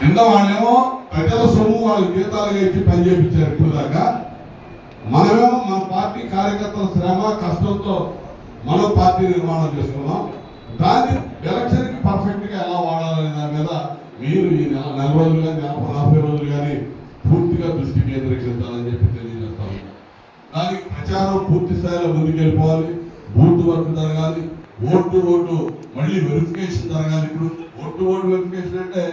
కింద వాళ్ళేమో ప్రజల సొమ్ము వాళ్ళు జీతాలుగా ఇచ్చి పని చేయించారు ఇప్పుడు దాకా. మనమేమో మన పార్టీ కార్యకర్తల శ్రమ కష్టంతో మనం పార్టీ నిర్మాణం చేసుకున్నాం. దాన్ని ఎలక్షన్కి పర్ఫెక్ట్గా ఎలా వాడాలనే దాని మీద మీరు ఈ నెల రోజులు కానీ 40 రోజులు కానీ పూర్తిగా దృష్టి కేంద్రీకరించాలని చెప్పి తెలియజేస్తాం. దానికి ప్రచారం పూర్తి స్థాయిలో ముందుకెళ్ళిపోవాలి. బూత్ వర్క్ జరగాలి. ఓటు మళ్ళీ వెరిఫికేషన్ జరగాలి. ఇప్పుడు ఓటు వెరిఫికేషన్ అంటే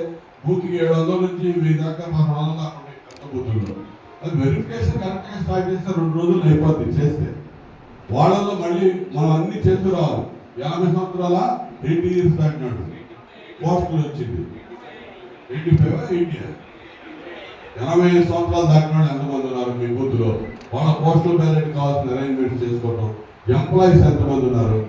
బూత్కి 700 నుంచి 1000 దాకా 1200 దాకా పెద్ద బూతుల్లో అది వెరిఫికేషన్ కరెక్ట్గా స్టార్ట్ చేస్తే 2 రోజులు అయిపోద్ది చేస్తే. వాళ్ళలో మళ్ళీ మనం అన్ని చేస్తూ రావాలి. 50 సంవత్సరాల 80 ఇయర్స్ దాటినాడు పోస్టులు వచ్చింది. 85 80 85 సంవత్సరాలు దాటినాడు ఎంతమంది ఉన్నారు మీ బూత్లో? వాళ్ళ పోస్టల్ బ్యాలెట్ కావాల్సిన అరేంజ్మెంట్ చేసుకోవడం. ఎంప్లాయీస్ ఎంతమంది ఉన్నారు?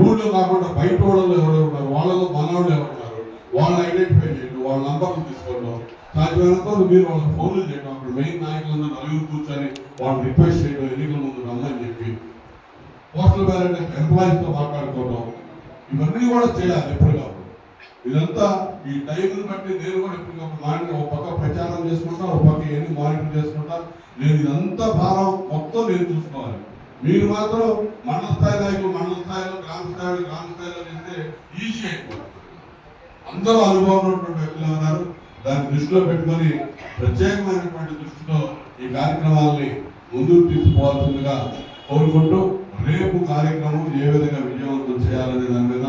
ఊళ్ళో కాకుండా బయట వాళ్ళు ఎవరు ఉన్నారు? వాళ్ళలో మనవాళ్ళు ఎవరు ఉన్నారు? వాళ్ళని ఐడెంటిఫై చేయడం, వాళ్ళ నంబర్లు తీసుకోవడం, సాధ్యమైనంత మీరు వాళ్ళకి ఫోన్లు చేయడం, అక్కడ మెయిన్ నాయకులందరూ నలుగురు కూర్చొని వాళ్ళని రిక్వెస్ట్ చేయడం, ఎన్నికల ముందు రమ్మని చెప్పి పోస్టల్ బ్యాలెట్ ఎంప్లాయీస్తో మాట్లాడుకోవడం, ఇవన్నీ కూడా చేయాలి ఎప్పటికప్పుడు. ఇదంతా ఈ టైంని బట్టి నేను కూడా ఎప్పటికప్పుడు ఒక పక్క ప్రచారం చేసుకుంటా, ఒక పక్క ఎన్ని మానిటర్ చేసుకుంటా. నేను ఇదంతా భారం మొత్తం నేను చూసుకోవాలి. మీరు మాత్రం మండల స్థాయి నాయకులు మండల స్థాయిలో, గ్రామ స్థాయిలో చేస్తే ఈజీ అయిపోతుంది. అందరూ అనుభవం ఉన్నటువంటి వ్యక్తులు ఉన్నారు. దాన్ని దృష్టిలో పెట్టుకొని ప్రత్యేకమైనటువంటి దృష్టితో ఈ కార్యక్రమాలని ముందుకు తీసుకుపోవాల్సిందిగా కోరుకుంటూ, రేపు కార్యక్రమం ఏ విధంగా విజయవంతం చేయాలనే దాని మీద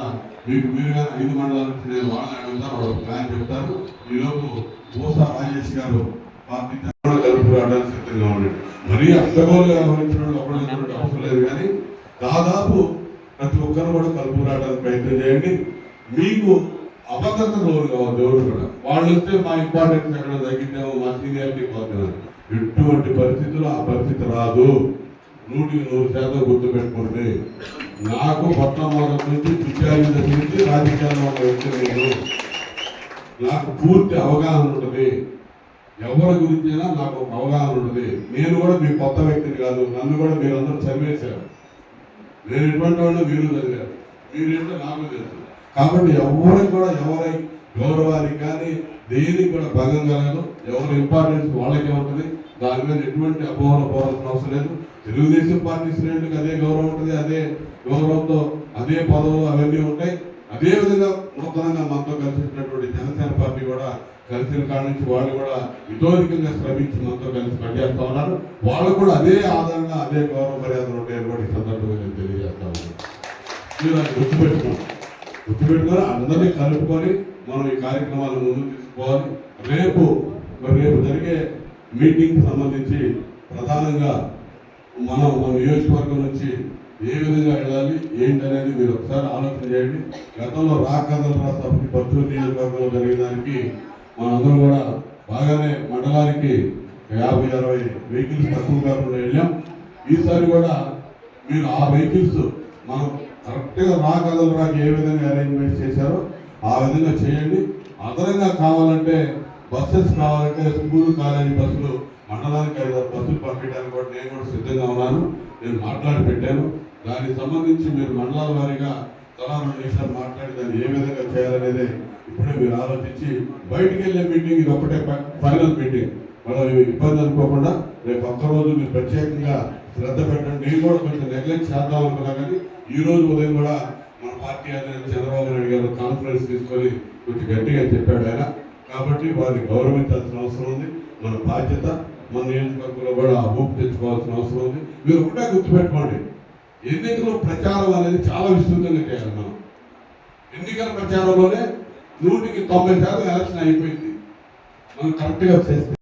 మీకు మీరుగా 5 మండలాల నుంచి నేను వాళ్ళని అడుగుతాను, వాళ్ళు ప్లాన్ చెప్తారు. ఈరోజు ఓసా రాజేష్ గారు పార్టీ కలుపు రావడానికి సిద్ధంగా ఉండండి. మరీ అడ్డగోలుగా వ్యవహరించిన వాళ్ళు ఒకళ్ళు అవసరం లేదు, కానీ దాదాపు ప్రతి ఒక్కరు కూడా కలుపు రావడానికి ప్రయత్నం చేయండి. మీకు అబద్ధత రోజు కావాలి. ఎవరు కూడా వాళ్ళు వస్తే మా ఇంపార్టెన్స్ ఎక్కడ తగ్గిందేమో, మా సీనియారిటీ పోతున్నారు. ఎటువంటి పరిస్థితుల్లో ఆ పరిస్థితి రాదు. 100% గుర్తుపెట్టుకోండి. నాకు మొట్టమొదటి నుంచి విద్యార్థి దశ నుంచి రాజకీయాల్లో ఉన్న వ్యక్తి నేను. నాకు పూర్తి అవగాహన ఉంటుంది. ఎవరి గురించైనా నాకు ఒక అవగాహన ఉంటుంది. నేను కూడా మీ కొత్త వ్యక్తిని కాదు. నన్ను కూడా మీరందరూ చదివేశారు. నేను ఎటువంటి వాళ్ళు మీరు చదివారు. మీరేంటో నాకు తెలుసు. కాబట్టి ఎవరికి కూడా ఎవరి గౌరవానికి కానీ దేనికి కూడా భంగం కలగదు. ఎవరి ఇంపార్టెన్స్ వాళ్ళకే ఉంటుంది. దాని మీద ఎటువంటి అపోహలు పోవాల్సిన అవసరం లేదు. తెలుగుదేశం పార్టీ శ్రేణులకు అదే గౌరవం ఉంటుంది. అదే గౌరవంతో అదే పదవులు అవన్నీ ఉంటాయి. అదేవిధంగా నూతనంగా మనతో కలిసినటువంటి జనసేన పార్టీ కూడా కలిసిన కాడి నుంచి వాళ్ళు కూడా ఇతోధికంగా శ్రమించి మనతో కలిసి పనిచేస్తా ఉన్నారు. వాళ్ళు కూడా అదే ఆదరణ, అదే గౌరవ మర్యాదలు ఉంటాయని కూడా ఈ సందర్భంగా నేను తెలియజేస్తా ఉన్నాను. మీరు అది గుర్తుపెట్టుకొని అందరినీ కలుపుకొని మనం ఈ కార్యక్రమాలను ముందుకు తీసుకోవాలి. రేపు జరిగే మీటింగ్కి సంబంధించి ప్రధానంగా మన నియోజకవర్గం నుంచి ఏ విధంగా వెళ్ళాలి ఏంటనేది మీరు ఒకసారి ఆలోచన చేయండి. గతంలో రాకదలరా సభకి పచ్చూరు నియోజకవర్గంలో జరిగిన దానికి మనందరం కూడా బాగానే మండలానికి 50-60 వెహికల్స్ తక్కువ కాకుండా వెళ్ళాం. ఈసారి కూడా మీరు ఆ వెహికల్స్ మనం కరెక్ట్గా రాకదలరాకి ఏ విధంగా అరేంజ్మెంట్ చేశారో ఆ విధంగా చేయండి. అదనంగా కావాలంటే బస్సెస్ కావాలంటే స్కూల్ కాలేజీ బస్సులు మండలానికి 5-6 బస్సులు పంపించడానికి కూడా నేను కూడా సిద్ధంగా ఉన్నాను. నేను మాట్లాడి పెట్టాను. దానికి సంబంధించి మీరు మండలాల వారీగా తలా 2 నిమిషాలు మాట్లాడి దాన్ని ఏ విధంగా చేయాలనేది ఇప్పుడే మీరు ఆలోచించి బయటికి వెళ్ళే మీటింగ్ ఇది ఒకటే ఫైనల్ మీటింగ్. మనం ఇబ్బంది అనుకోకుండా రేపు ఒక్కరోజు మీరు ప్రత్యేకంగా శ్రద్ధ పెట్టండి. నేను కూడా కొంచెం నెగ్లెక్ట్ చేద్దాం అనుకున్నా, కానీ ఈ రోజు ఉదయం కూడా మన పార్టీ అధినేత చంద్రబాబు నాయుడు గారు కాన్ఫరెన్స్ తీసుకొని కొంచెం గట్టిగా చెప్పాడు ఆయన. కాబట్టి వారిని గౌరవించాల్సిన అవసరం ఉంది. మన బాధ్యత. మన నియోజకవర్గంలో కూడా ఆ ఊపు తెచ్చుకోవాల్సిన అవసరం ఉంది. మీరు ఒకటే గుర్తుపెట్టుకోండి, ఎన్నికల ప్రచారం అనేది చాలా విస్తృతంగా చేయాలి. మనం ఎన్నికల ప్రచారంలోనే 100% ఎలక్షన్ అయిపోయింది. మనం కరెక్ట్గా చేస్తే